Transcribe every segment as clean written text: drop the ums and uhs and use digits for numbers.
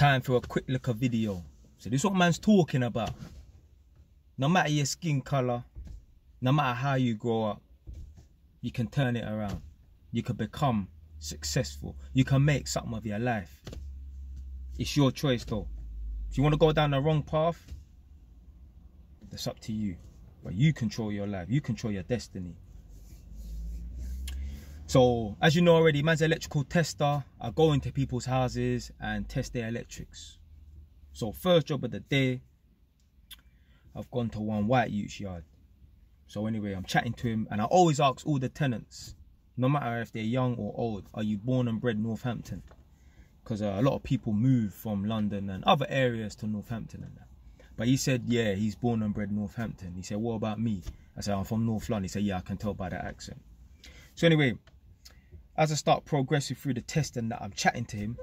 Time for a quick look of video. So this is what man's talking about. No matter your skin color, no matter how you grow up, you can turn it around. You can become successful. You can make something of your life. It's your choice though. If you want to go down the wrong path, that's up to you. But you control your life. You control your destiny. So, as you know already, man's an electrical tester. I go into people's houses and test their electrics. So, first job of the day, I've gone to one white youth's yard. So anyway, I'm chatting to him, and I always ask all the tenants, no matter if they're young or old, are you born and bred Northampton? Because a lot of people move from London and other areas to Northampton and that. But he said, yeah, he's born and bred Northampton. He said, what about me? I said, I'm from North London. He said, yeah, I can tell by the accent. So anyway, as I start progressing through the test and that, I'm chatting to him.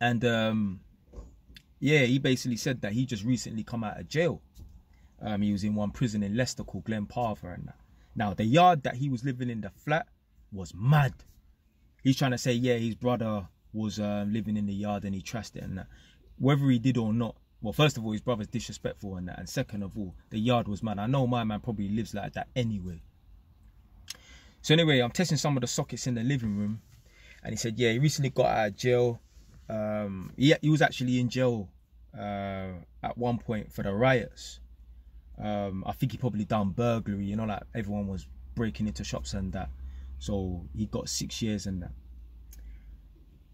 And yeah, he basically said that he just recently come out of jail. He was in one prison in Leicester called Glen Parva and that. Now, the yard that he was living in, the flat, was mad. He's trying to say, yeah, his brother was living in the yard and he trashed it and that. Whether he did or not, well, first of all, his brother's disrespectful and that. And second of all, the yard was mad. I know my man probably lives like that anyway. So anyway, I'm testing some of the sockets in the living room. And he said, yeah, he recently got out of jail. He was actually in jail at one point for the riots. I think he probably done burglary, you know, like everyone was breaking into shops and that. So he got 6 years and that.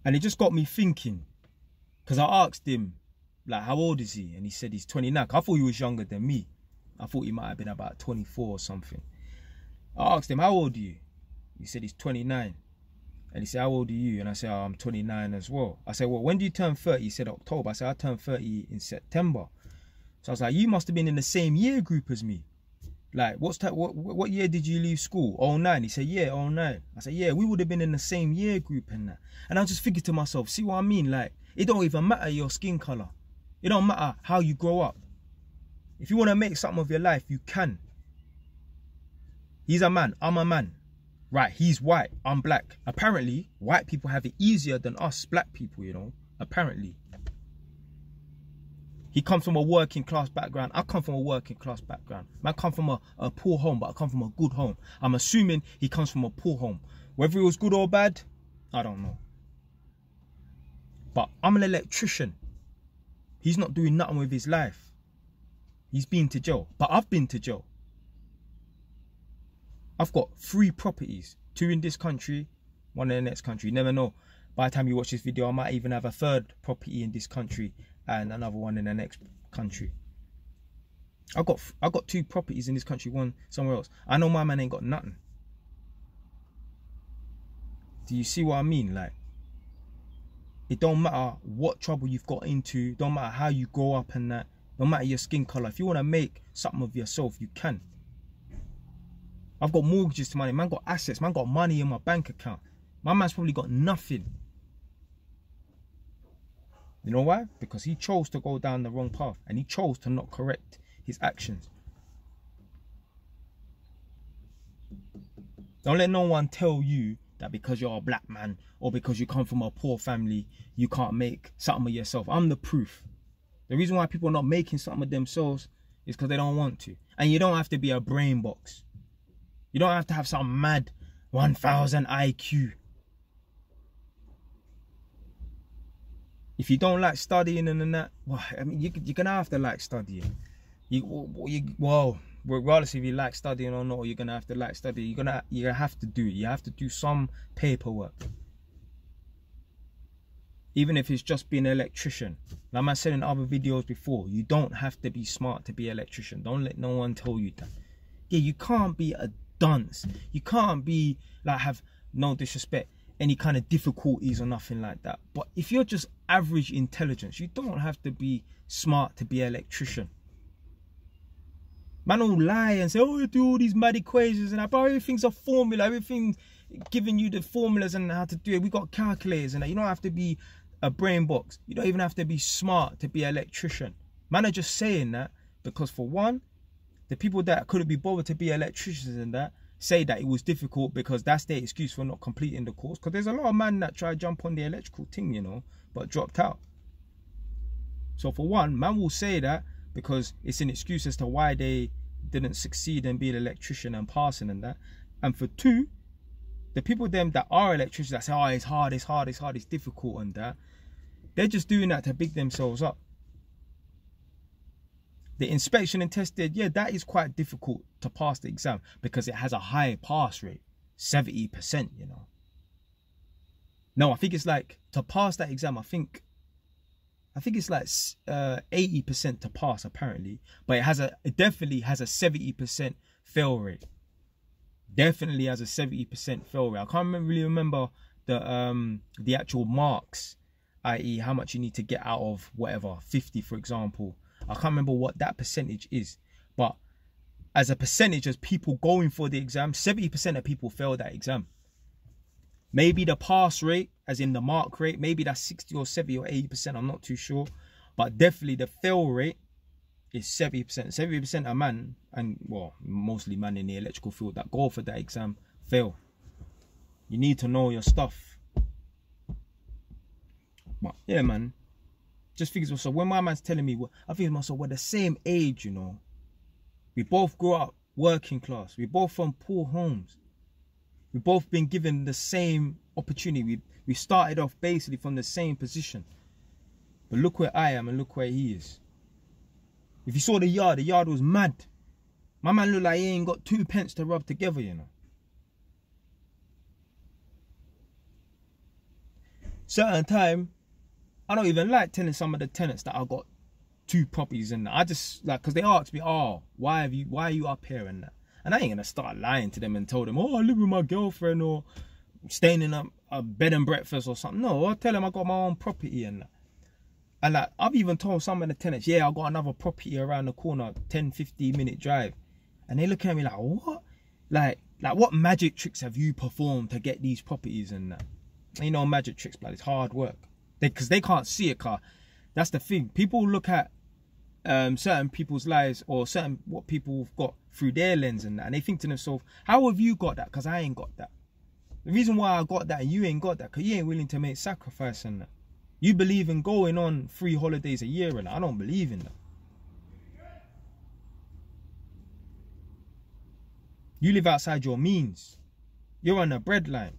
And it just got me thinking, because I asked him, like, how old is he? And he said he's 29. I thought he was younger than me. I thought he might have been about 24 or something. I asked him, how old are you? He said he's 29. And he said, how old are you? And I said, oh, I'm 29 as well. I said, well, when do you turn 30? He said October. I said, I turned 30 in September. So I was like, you must have been in the same year group as me. Like, what year did you leave school? 09. He said, yeah, 09. I said, yeah, we would have been in the same year group and that. And I was just thinking to myself, see what I mean? Like, it don't even matter your skin color. It don't matter how you grow up. If you want to make something of your life, you can. He's a man, I'm a man. Right, he's white, I'm black. Apparently, white people have it easier than us black people, you know. Apparently. He comes from a working class background. I come from a working class background. I come from a poor home, but I come from a good home. I'm assuming he comes from a poor home. Whether it was good or bad, I don't know. But I'm an electrician. He's not doing nothing with his life. He's been to jail. But I've been to jail. I've got 3 properties. 2 in this country, 1 in the next country. You never know. By the time you watch this video, I might even have a 3rd property in this country and another one in the next country. I got 2 properties in this country, 1 somewhere else. I know my man ain't got nothing. Do you see what I mean? Like, it don't matter what trouble you've got into, don't matter how you grow up and that, no matter your skin color. If you want to make something of yourself, you can. I've got mortgages to money, man got assets, man got money in my bank account. My man's probably got nothing. You know why? Because he chose to go down the wrong path and he chose to not correct his actions. Don't let no one tell you that because you're a black man or because you come from a poor family, you can't make something of yourself. I'm the proof. The reason why people are not making something of themselves is because they don't want to. And you don't have to be a brain box. You don't have to have some mad 1000 IQ. If you don't like studying and that, well, I mean, you're going to have to like studying. Well, regardless if you like studying or not, you're going to have to like studying. You're going to have to do it. You have to do some paperwork. Even if it's just being an electrician. Like I said in other videos before, you don't have to be smart to be an electrician. Don't let no one tell you that. Yeah, you can't be a dunce. You can't be, like, have no disrespect, any kind of difficulties or nothing like that. But if you're just average intelligence, you don't have to be smart to be an electrician. Man will lie and say, oh, you do all these mad equations and that, but everything's a formula, everything's giving you the formulas and how to do it. We got calculators and that. You don't have to be a brain box. You don't even have to be smart to be an electrician. Man are just saying that because, for one, the people that couldn't be bothered to be electricians and that say that it was difficult because that's their excuse for not completing the course. Because there's a lot of men that try to jump on the electrical thing, you know, but dropped out. So for one, man will say that because it's an excuse as to why they didn't succeed in being an electrician and passing and that. And for two, the people them that are electricians that say, oh, it's hard, it's hard, it's hard, it's difficult and that, they're just doing that to big themselves up. The inspection and tested, yeah, that is quite difficult to pass the exam because it has a high pass rate, 70%, you know. No, I think it's like, to pass that exam, I think it's like 80% to pass apparently, but it definitely has a 70% fail rate. Definitely has a 70% fail rate. I can't really remember the actual marks, i.e. how much you need to get out of whatever, 50 for example. I can't remember what that percentage is, but as a percentage of people going for the exam, 70% of people fail that exam. Maybe the pass rate, as in the mark rate, maybe that's 60 or 70 or 80%, I'm not too sure. But definitely the fail rate is 70%. 70% of man, and well, mostly man in the electrical field that go for that exam, fail. You need to know your stuff. But yeah, man. Just think to myself, when my man's telling me, I think to myself, we're the same age, you know. We both grew up working class. We're both from poor homes. We've both been given the same opportunity. We started off basically from the same position. But look where I am and look where he is. If you saw the yard was mad. My man looked like he ain't got 2 pence to rub together, you know. Certain time, I don't even like telling some of the tenants that I got 2 properties and I just like, because they ask me, oh, why are you up here and that. And I ain't gonna start lying to them and tell them, oh, I live with my girlfriend or staying in a bed and breakfast or something. No, I'll tell them I got my own property and that. And like, I've even told some of the tenants, yeah, I got another property around the corner, 10-15 minute drive. And they look at me like, what? Like what magic tricks have you performed to get these properties and that? You know, magic tricks, but it's hard work. Because they can't see it, car. That's the thing. People look at certain people's lives or what people have got through their lens and that, and they think to themselves, how have you got that? Because I ain't got that. The reason why I got that and you ain't got that, because you ain't willing to make sacrifice and that. You believe in going on 3 holidays a year and that. I don't believe in that. You live outside your means. You're on a breadline.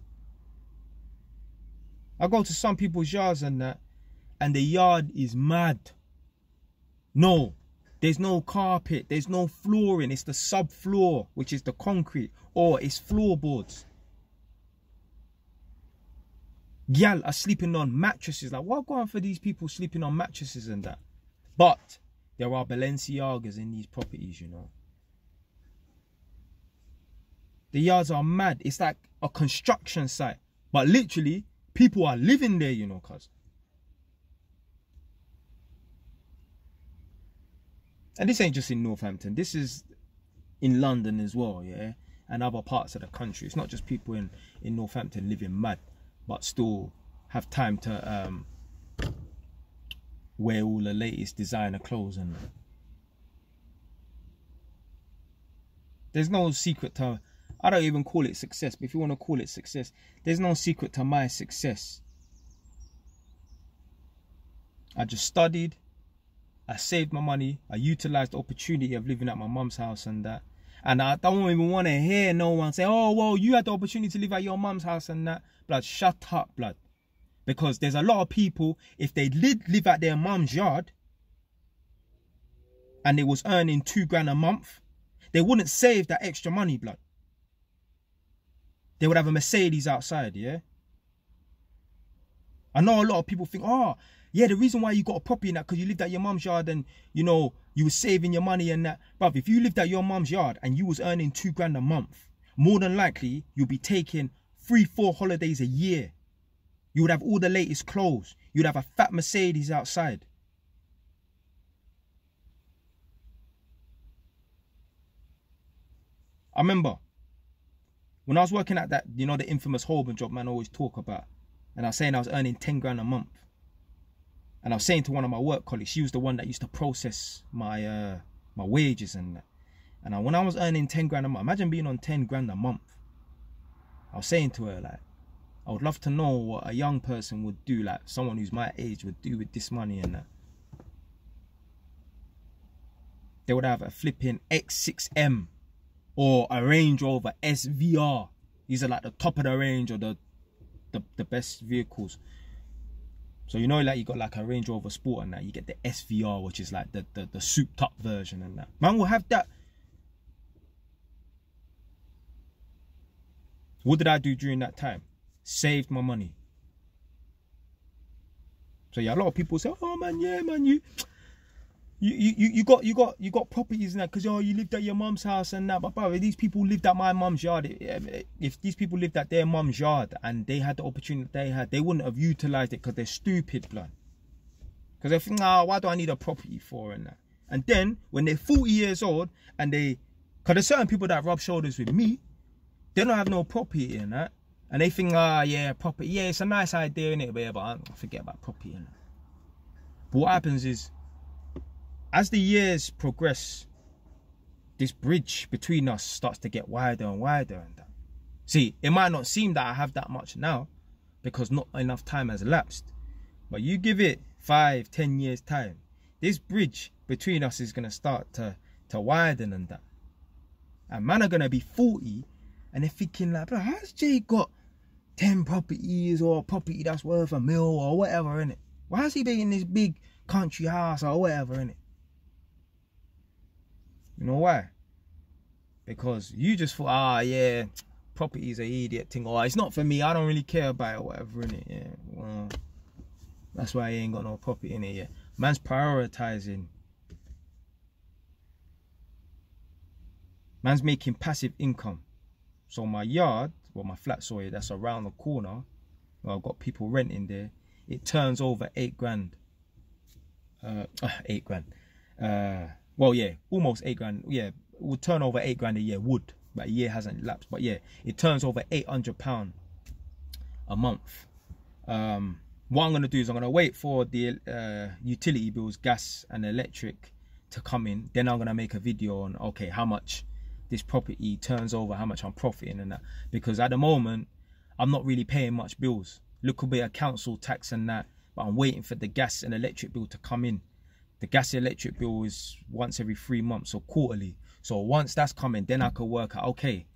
I go to some people's yards and that, and the yard is mad. No, there's no carpet, there's no flooring, it's the subfloor, which is the concrete, or it's floorboards. Gyal are sleeping on mattresses. Like, what going on for these people sleeping on mattresses and that? But there are Balenciagas in these properties, you know. The yards are mad. It's like a construction site, but literally, people are living there, you know, cuz. And this ain't just in Northampton. This is in London as well, yeah? And other parts of the country. It's not just people in Northampton living mad, but still have time to wear all the latest designer clothes and that. There's no secret to... I don't even call it success, but if you want to call it success, there's no secret to my success. I just studied, I saved my money, I utilised the opportunity of living at my mum's house and that. And I don't even want to hear no one say, oh, well, you had the opportunity to live at your mum's house and that. Blood, shut up, blood. Because there's a lot of people, if they live at their mum's yard and they was earning 2 grand a month, they wouldn't save that extra money, blood. They would have a Mercedes outside, yeah? I know a lot of people think, oh, yeah, the reason why you got a property in that because you lived at your mum's yard and, you know, you were saving your money and that. Bruv, if you lived at your mum's yard and you was earning 2 grand a month, more than likely, you'll be taking 3-4 holidays a year. You would have all the latest clothes. You'd have a fat Mercedes outside. I remember when I was working at that, you know, the infamous Holborn job man always talk about. And I was saying I was earning 10 grand a month. And I was saying to one of my work colleagues, she was the one that used to process my my wages and that. And when I was earning 10 grand a month, imagine being on 10 grand a month. I was saying to her, like, I would love to know what a young person would do, like someone who's my age would do with this money and that. they would have a flipping X6M or a Range Rover SVR. These are like the top of the range or the best vehicles. So you know, like you got like a Range Rover Sport and that, you get the SVR, which is like the souped up version and that. Man will have that. What did I do during that time? Saved my money. So yeah, a lot of people say, oh man, yeah man, you got properties and that because you lived at your mum's house and that. But bro, these people lived at my mum's yard. If these people lived at their mum's yard and they had the opportunity they had, they wouldn't have utilized it because they're stupid, blood. Because they think, why do I need a property for and that? And then when they're 40 years old and because there's certain people that rub shoulders with me, they don't have no property in that. And they think, yeah, property. Yeah, it's a nice idea, innit? But I forget about property in that. But what happens is, as the years progress, this bridge between us starts to get wider and wider and that. See, it might not seem that I have that much now because not enough time has elapsed. But you give it 5, 10 years time, this bridge between us is going to start to widen and that. And man are going to be 40 and they're thinking like, bro, how's Jay got 10 properties or a property that's worth $1 million or whatever, innit? Why is he being in this big country house or whatever, innit? You know why? Because you just thought, yeah, property is an idiot thing, or it's not for me, I don't really care about it or whatever, innit? Yeah, well, that's why he ain't got no property in it yet. Man's prioritizing. Man's making passive income. So my yard, well, my flat, sorry, that's around the corner, well, I've got people renting there, it turns over 8 grand. 8 grand. Well, yeah, almost 8 grand. Yeah, it would turn over 8 grand a year, would, but a year hasn't lapsed. But yeah, it turns over £800 a month. What I'm going to do is I'm going to wait for the utility bills, gas and electric to come in. Then I'm going to make a video on, okay, how much this property turns over, how much I'm profiting and that. Because at the moment, I'm not really paying much bills. Little bit of council tax and that, but I'm waiting for the gas and electric bill to come in. The gas and electric bill is once every 3 months or quarterly. So once that's coming, then I can work out, okay,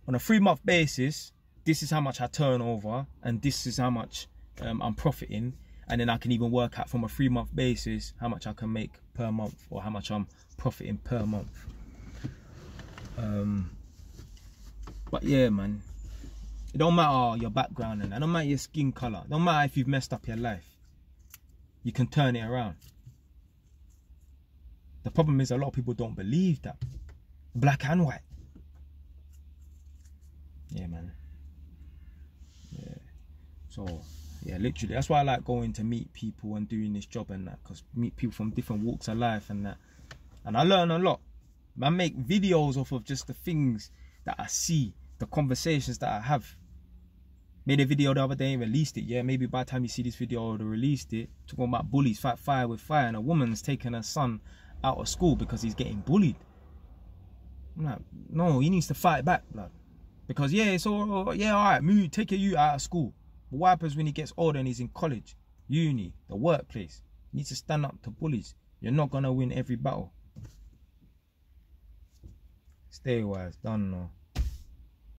on a 3-month basis, this is how much I turn over and this is how much I'm profiting. And then I can even work out from a 3-month basis how much I can make per month or how much I'm profiting per month. But yeah, man, it don't matter your background and it don't matter your skin color. It don't matter if you've messed up your life. You can turn it around. The problem is a lot of people don't believe that. Black and white. Yeah, man. Yeah. So, yeah, literally, that's why I like going to meet people and doing this job and that. Because meet people from different walks of life and that. And I learn a lot. I make videos off of just the things that I see, the conversations that I have. Made a video the other day and released it. Yeah, maybe by the time you see this video, I would have released it. Talking about bullies, fight fire with fire. And a woman's taking her son out of school because he's getting bullied. I'm like, no, he needs to fight back, blood. Because yeah, it's all, yeah, all right, take your youth out of school. But what happens when he gets older and he's in college, uni, the workplace? He needs to stand up to bullies. You're not going to win every battle. Stay wise, don't know.